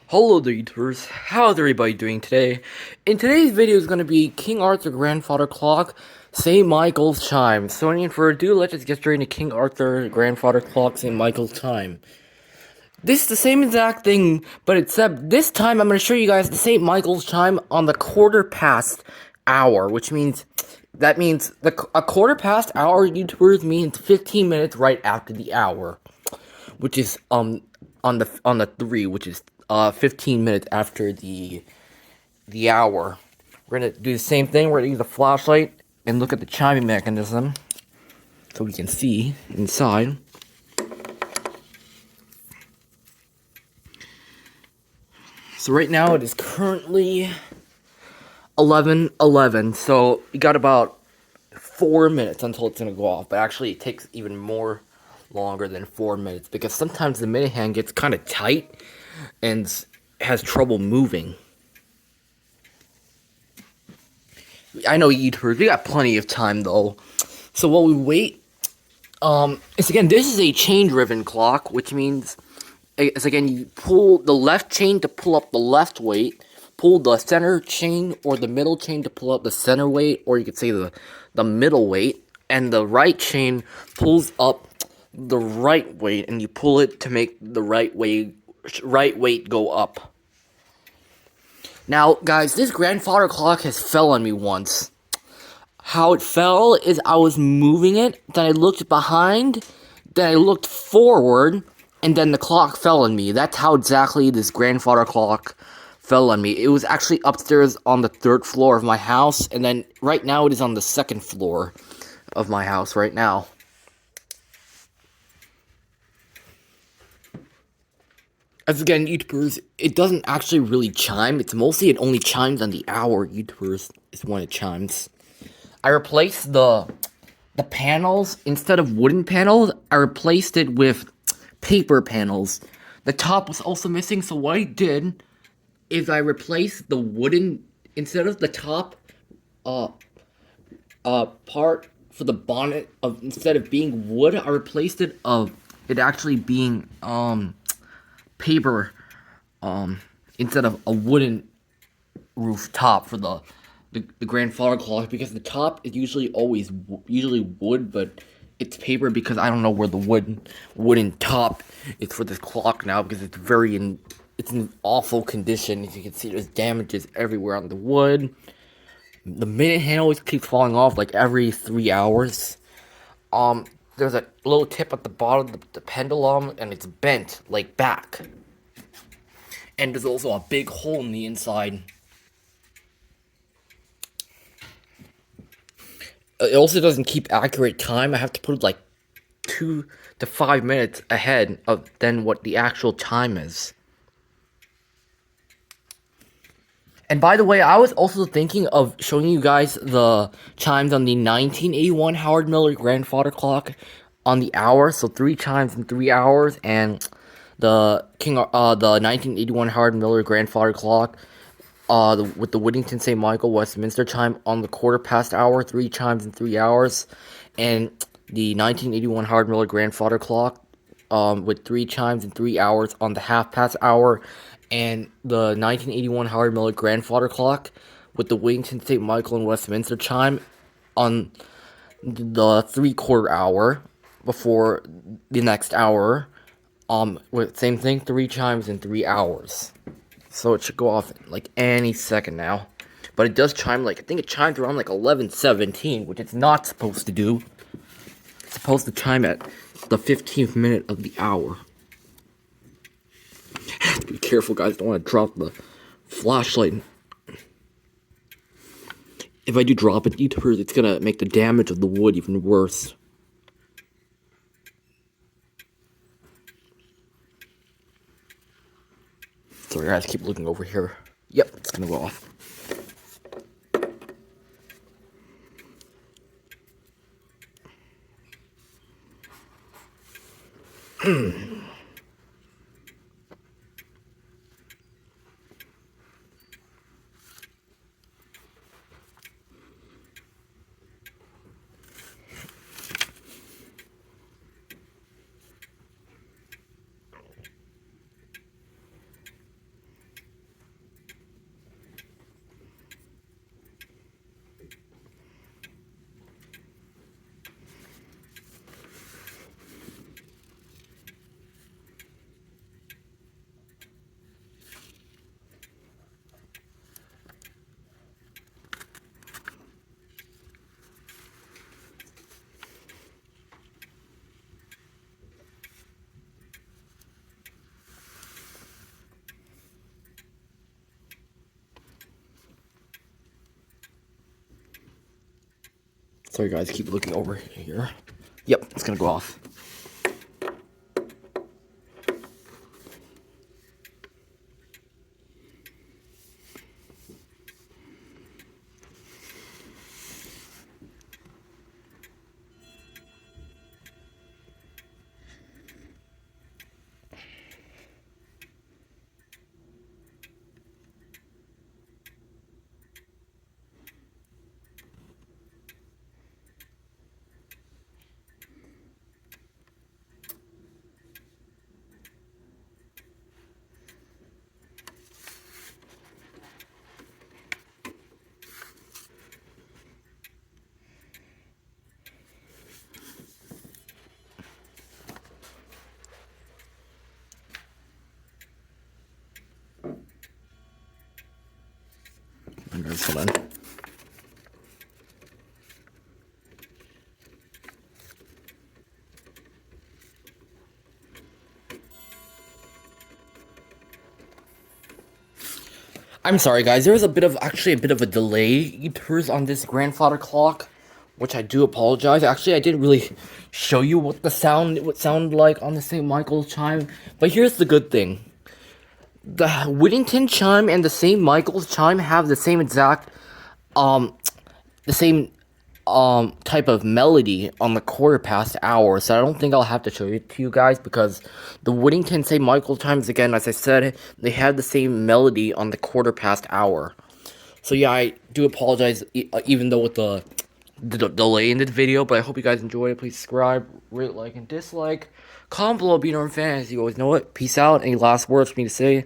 Hello there, YouTubers. How's everybody doing today? In today's video is going to be King Arthur Grandfather Clock, St. Michael's Chime. So, any further ado, let's just get straight into King Arthur Grandfather Clock, St. Michael's Chime. This is the same exact thing, but except this time I'm going to show you guys the St. Michael's Chime on the quarter past hour, which means a quarter past hour, YouTubers, means 15 minutes right after the hour, which is on the 3, which is 15 minutes after the hour. We're gonna do the same thing. We're gonna use a flashlight and look at the chiming mechanism so we can see inside. So right now it is currently 11:11. So we got about 4 minutes until it's gonna go off. But actually, it takes even more longer than 4 minutes because sometimes the minute hand gets kind of tight and has trouble moving. I know YouTubers, we got plenty of time though. So while we wait, it's again, this is a chain-driven clock, which means, it's again, you pull the left chain to pull up the left weight, pull the center chain or the middle chain to pull up the center weight, or you could say the middle weight, and the right chain pulls up the right weight, and you pull it to make the right weight go up. Now, guys, this grandfather clock has fell on me once. How it fell is I was moving it, then I looked behind, then I looked forward, and then the clock fell on me. That's how exactly this grandfather clock fell on me. It was actually upstairs on the 3rd floor of my house, and then right now it is on the 2nd floor of my house right now. As again, YouTubers, it doesn't actually really chime. It's mostly, it only chimes on the hour, YouTubers, is when it chimes. I replaced the panels, instead of wooden panels, I replaced it with paper panels. The top was also missing, so what I did is I replaced the wooden, instead of the top part for the bonnet, instead of being wood, I replaced it of it actually being paper, instead of a wooden roof top for the grandfather clock, because the top is usually usually wood, but it's paper because I don't know where the wooden top is for this clock now, because it's in awful condition. As you can see, there's damages everywhere on the wood. The minute hand always keeps falling off like every 3 hours. There's a little tip at the bottom of the pendulum, and it's bent like back. And there's also a big hole in the inside. It also doesn't keep accurate time. I have to put it like 2 to 5 minutes ahead of than what the actual time is. And by the way, I was also thinking of showing you guys the chimes on the 1981 Howard Miller grandfather clock on the hour. So 3 chimes in 3 hours, and the 1981 Howard Miller grandfather clock with the Whittington St. Michael Westminster chime on the quarter past hour, 3 chimes in 3 hours, and the 1981 Howard Miller grandfather clock with 3 chimes in 3 hours on the half past hour, and the 1981 Howard Miller grandfather clock with the Whittington St. Michael and Westminster chime on the 3/4 hour before the next hour. With same thing, 3 chimes in 3 hours. So it should go off like any second now. But it does chime, like, I think it chimes around like 11:17, which it's not supposed to do. It's supposed to chime at the 15th minute of the hour. Have to be careful, guys. Don't want to drop the flashlight. If I do drop it, YouTubers, it's gonna make the damage of the wood even worse. Sorry, guys, keep looking over here. Yep, it's gonna go off. Sorry guys, keep looking over here. Yep, it's gonna go off. Hold on. I'm sorry guys, there's actually a bit of a delay on this grandfather clock, which I do apologize. Actually, I didn't really show you what the sound would sound like on the St. Michael's chime, but here's the good thing. The Whittington chime and the St. Michael's chime have the same exact the same type of melody on the quarter past hour, so I don't think I'll have to show it to you guys, because the Whittington St. Michael chimes, again, as I said, they have the same melody on the quarter past hour. So yeah, I do apologize, even though with the delay in the video, but I hope you guys enjoyed it. Please subscribe, rate, like, and dislike. Comment below, be an fan, as you always know it. Peace out. Any last words for me to say?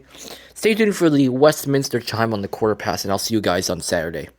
Stay tuned for the Westminster chime on the quarter past, and I'll see you guys on Saturday.